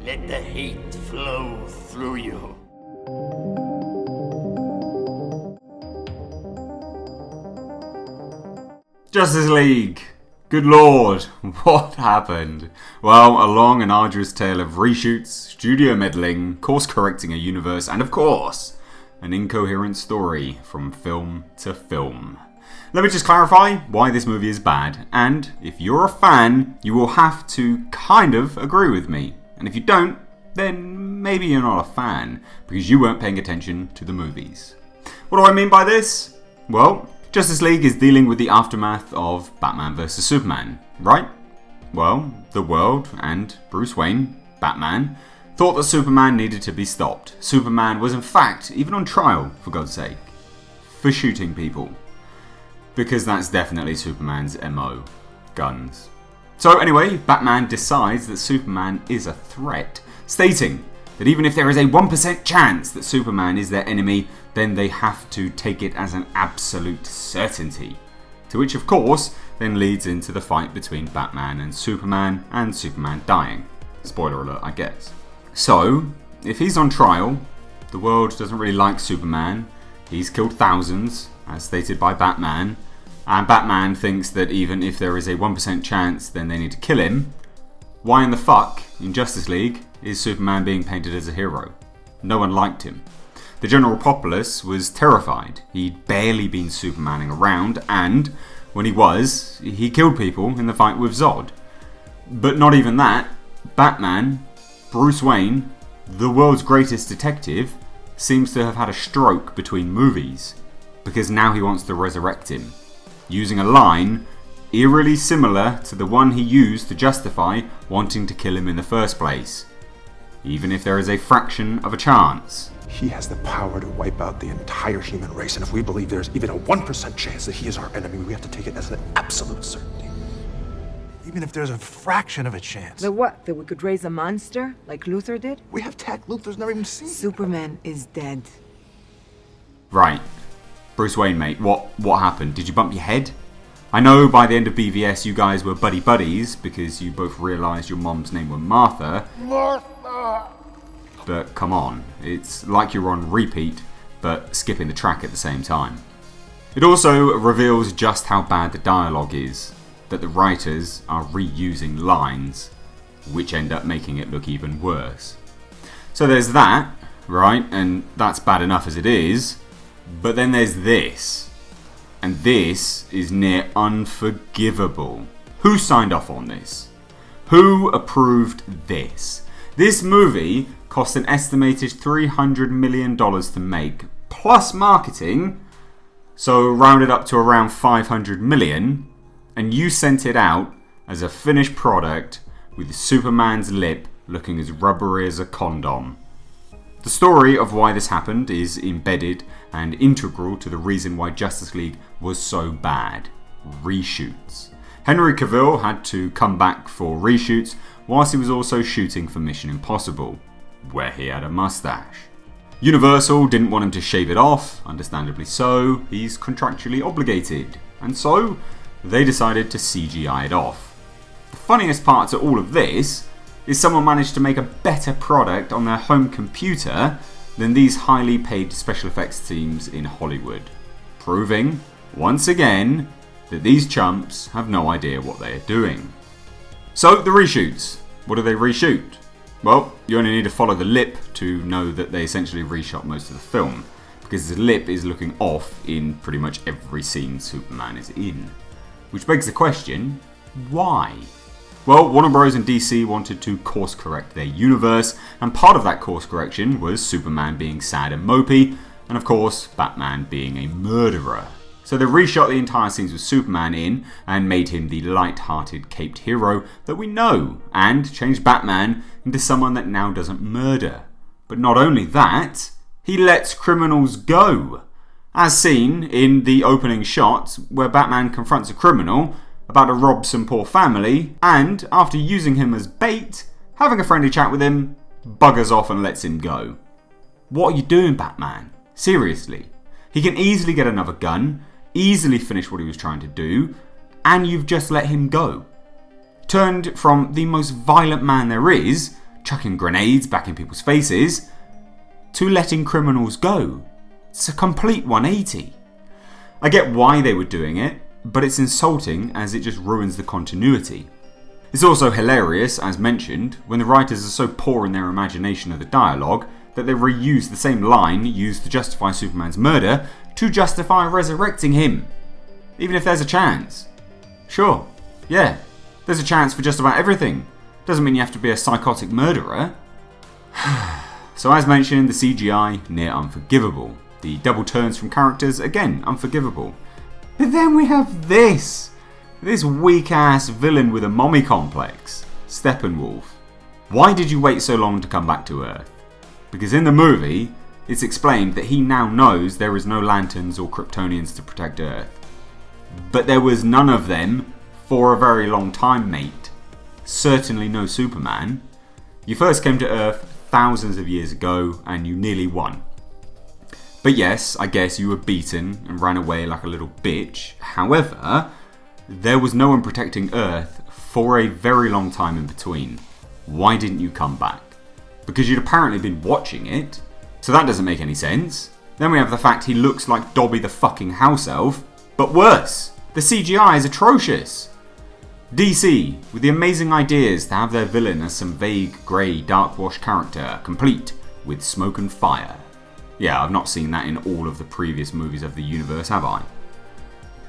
Let the hate flow through you. Justice League! Good lord, what happened? Well, a long and arduous tale of reshoots, studio meddling, course-correcting a universe, and of course, an incoherent story from film to film. Let me just clarify why this movie is bad, and if you're a fan, you will have to kind of agree with me. And if you don't, then maybe you're not a fan, because you weren't paying attention to the movies. What do I mean by this? Well, Justice League is dealing with the aftermath of Batman vs Superman, right? Well, the world and Bruce Wayne, Batman, thought that Superman needed to be stopped. Superman was in fact even on trial, for God's sake, for shooting people. Because that's definitely Superman's MO, guns. So anyway, Batman decides that Superman is a threat, stating that even if there is a 1% chance that Superman is their enemy, then they have to take it as an absolute certainty. To which, of course, then leads into the fight between Batman and Superman dying. Spoiler alert, I guess. So, if he's on trial, the world doesn't really like Superman. He's killed thousands, as stated by Batman, and Batman thinks that even if there is a 1% chance, then they need to kill him. Why in the fuck, in Justice League, is Superman being painted as a hero? No one liked him. The general populace was terrified. He'd barely been Supermaning around, and when he was, he killed people in the fight with Zod. But not even that. Batman, Bruce Wayne, the world's greatest detective, seems to have had a stroke between movies, because now he wants to resurrect him, using a line eerily similar to the one he used to justify wanting to kill him in the first place. Even if there is a fraction of a chance. He has the power to wipe out the entire human race, and if we believe there's even a 1% chance that he is our enemy, we have to take it as an absolute certainty. Even if there's a fraction of a chance. The what? That we could raise a monster, like Luthor did? We have tech Luthor's never even seen. Superman is dead. Right. Bruce Wayne, mate, what happened? Did you bump your head? I know by the end of BVS you guys were buddy-buddies because you both realised your mom's name was Martha. Martha! But come on, it's like you're on repeat, but skipping the track at the same time. It also reveals just how bad the dialogue is, that the writers are reusing lines, which end up making it look even worse. So there's that, right, and that's bad enough as it is, but then there's this. And this is near unforgivable. Who signed off on this? Who approved this? This movie cost an estimated $300 million to make, plus marketing, so rounded up to around $500 million, and you sent it out as a finished product with Superman's lip looking as rubbery as a condom. The story of why this happened is embedded and integral to the reason why Justice League was so bad. Reshoots. Henry Cavill had to come back for reshoots whilst he was also shooting for Mission Impossible, where he had a mustache. Universal didn't want him to shave it off, understandably so, he's contractually obligated, and so they decided to CGI it off. The funniest part to all of this is someone managed to make a better product on their home computer than these highly paid special effects teams in Hollywood, proving, once again, that these chumps have no idea what they are doing. So, the reshoots. What do they reshoot? Well, you only need to follow the lip to know that they essentially reshot most of the film, because the lip is looking off in pretty much every scene Superman is in. Which begs the question, why? Well, Warner Bros. And DC wanted to course correct their universe, and part of that course correction was Superman being sad and mopey, and of course, Batman being a murderer. So they reshot the entire scenes with Superman in, and made him the light-hearted caped hero that we know, and changed Batman into someone that now doesn't murder. But not only that, he lets criminals go. As seen in the opening shot, where Batman confronts a criminal about to rob some poor family, and after using him as bait, having a friendly chat with him, buggers off and lets him go. What are you doing, Batman? Seriously. He can easily get another gun, easily finish what he was trying to do, and you've just let him go. Turned from the most violent man there is chucking grenades back in people's faces, to letting criminals go. It's a complete 180. I get why they were doing it, but it's insulting as it just ruins the continuity. It's also hilarious, as mentioned, when the writers are so poor in their imagination of the dialogue that they reuse the same line used to justify Superman's murder to justify resurrecting him. Even if there's a chance. Sure, yeah, there's a chance for just about everything. Doesn't mean you have to be a psychotic murderer. So as mentioned, the CGI, near unforgivable. The double turns from characters, again, unforgivable. But then we have this weak-ass villain with a mommy complex, Steppenwolf. Why did you wait so long to come back to Earth? Because in the movie, it's explained that he now knows there is no lanterns or Kryptonians to protect Earth. But there was none of them for a very long time, mate. Certainly no Superman. You first came to Earth thousands of years ago and you nearly won. But yes, I guess you were beaten and ran away like a little bitch. However, there was no one protecting Earth for a very long time in between. Why didn't you come back? Because you'd apparently been watching it, so that doesn't make any sense. Then we have the fact he looks like Dobby the fucking house elf, but worse, the CGI is atrocious. DC, with the amazing ideas to have their villain as some vague, grey, dark-washed character, complete with smoke and fire. Yeah, I've not seen that in all of the previous movies of the universe, have I?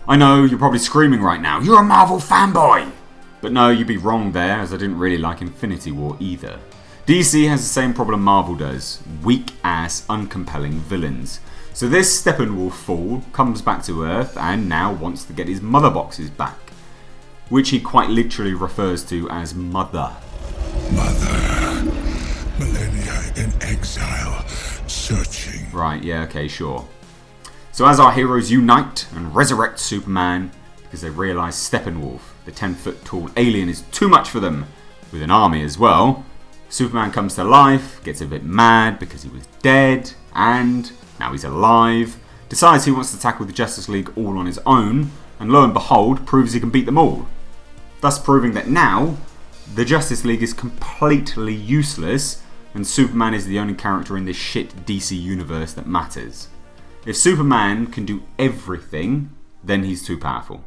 I know, you're probably screaming right now, you're a Marvel fanboy! But no, you'd be wrong there, as I didn't really like Infinity War either. DC has the same problem Marvel does, weak-ass, uncompelling villains. So this Steppenwolf fool comes back to Earth and now wants to get his mother boxes back. Which he quite literally refers to as Mother. Mother, millennia in exile, searching. Right, yeah, okay, sure. So as our heroes unite and resurrect Superman, because they realise Steppenwolf, the 10-foot tall alien, is too much for them, with an army as well, Superman comes to life, gets a bit mad because he was dead, and now he's alive, decides he wants to tackle the Justice League all on his own, and lo and behold, proves he can beat them all. Thus proving that now, the Justice League is completely useless, and Superman is the only character in this shit DC universe that matters. If Superman can do everything, then he's too powerful.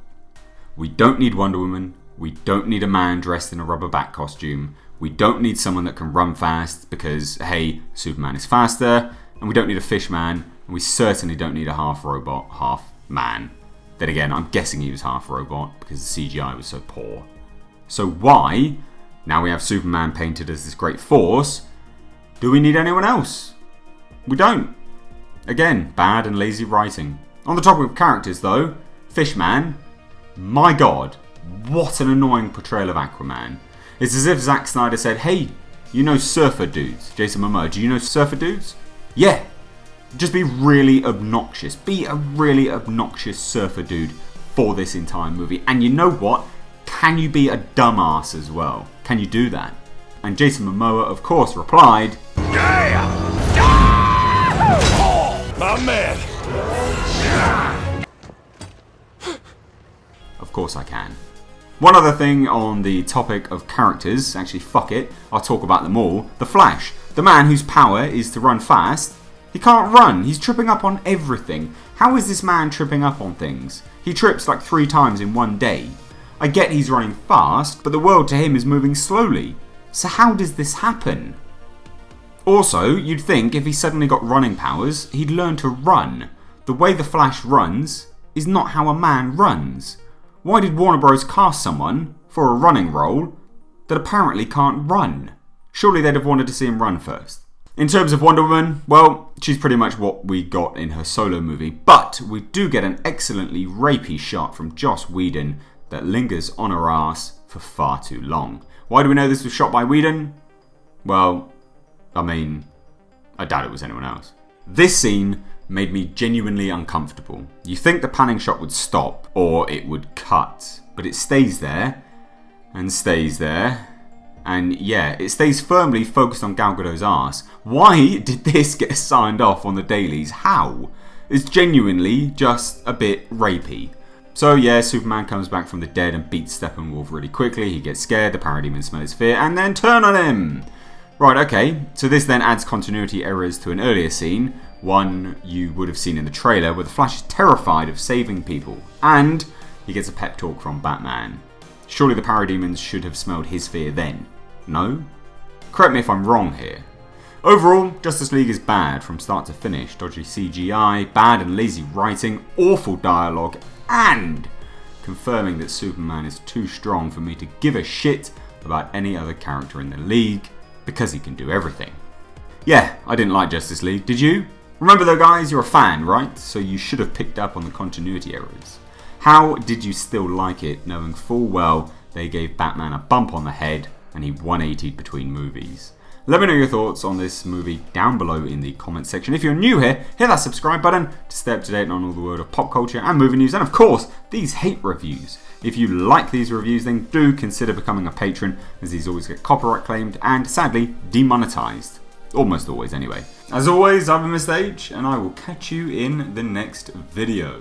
We don't need Wonder Woman, we don't need a man dressed in a rubber bat costume, we don't need someone that can run fast because, hey, Superman is faster, and we don't need a fish man, and we certainly don't need a half robot, half man. Then again, I'm guessing he was half robot because the CGI was so poor. So why, now we have Superman painted as this great force, do we need anyone else? We don't. Again, bad and lazy writing. On the topic of characters though, Fishman, my god, what an annoying portrayal of Aquaman. It's as if Zack Snyder said, hey, you know surfer dudes, Jason Momoa, do you know surfer dudes? Yeah. Just be really obnoxious. Be a really obnoxious surfer dude for this entire movie. And you know what? Can you be a dumbass as well? Can you do that? And Jason Momoa, of course, replied, Yeah! Oh, my man! Of course I can. One other thing on the topic of characters, actually fuck it, I'll talk about them all. The Flash, the man whose power is to run fast. He can't run, he's tripping up on everything. How is this man tripping up on things? He trips like 3 times in one day. I get he's running fast, but the world to him is moving slowly. So how does this happen? Also, you'd think if he suddenly got running powers, he'd learn to run. The way the Flash runs is not how a man runs. Why did Warner Bros. Cast someone for a running role that apparently can't run? Surely they'd have wanted to see him run first. In terms of Wonder Woman, well, she's pretty much what we got in her solo movie, but we do get an excellently rapey shot from Joss Whedon that lingers on her ass for far too long. Why do we know this was shot by Whedon? Well, I mean, I doubt it was anyone else. This scene made me genuinely uncomfortable. You think the panning shot would stop, or it would cut, but it stays there, and stays there, and yeah, it stays firmly focused on Gal Gadot's ass. Why did this get signed off on the dailies? How? It's genuinely just a bit rapey. So yeah, Superman comes back from the dead and beats Steppenwolf really quickly. He gets scared, the parademons smell his fear, and then turn on him! Right, okay, so this then adds continuity errors to an earlier scene, one you would have seen in the trailer, where the Flash is terrified of saving people, and he gets a pep talk from Batman. Surely the parademons should have smelled his fear then, no? Correct me if I'm wrong here. Overall, Justice League is bad from start to finish. Dodgy CGI, bad and lazy writing, awful dialogue, and confirming that Superman is too strong for me to give a shit about any other character in the league, because he can do everything. Yeah, I didn't like Justice League, did you? Remember though guys, you're a fan, right? So you should have picked up on the continuity errors. How did you still like it, knowing full well they gave Batman a bump on the head and he 180'd between movies? Let me know your thoughts on this movie down below in the comment section. If you're new here, hit that subscribe button to stay up to date on all the world of pop culture and movie news, and of course, these hate reviews. If you like these reviews, then do consider becoming a patron, as these always get copyright claimed and sadly demonetized. Almost always anyway. As always, I've been Mr. H, and I will catch you in the next video.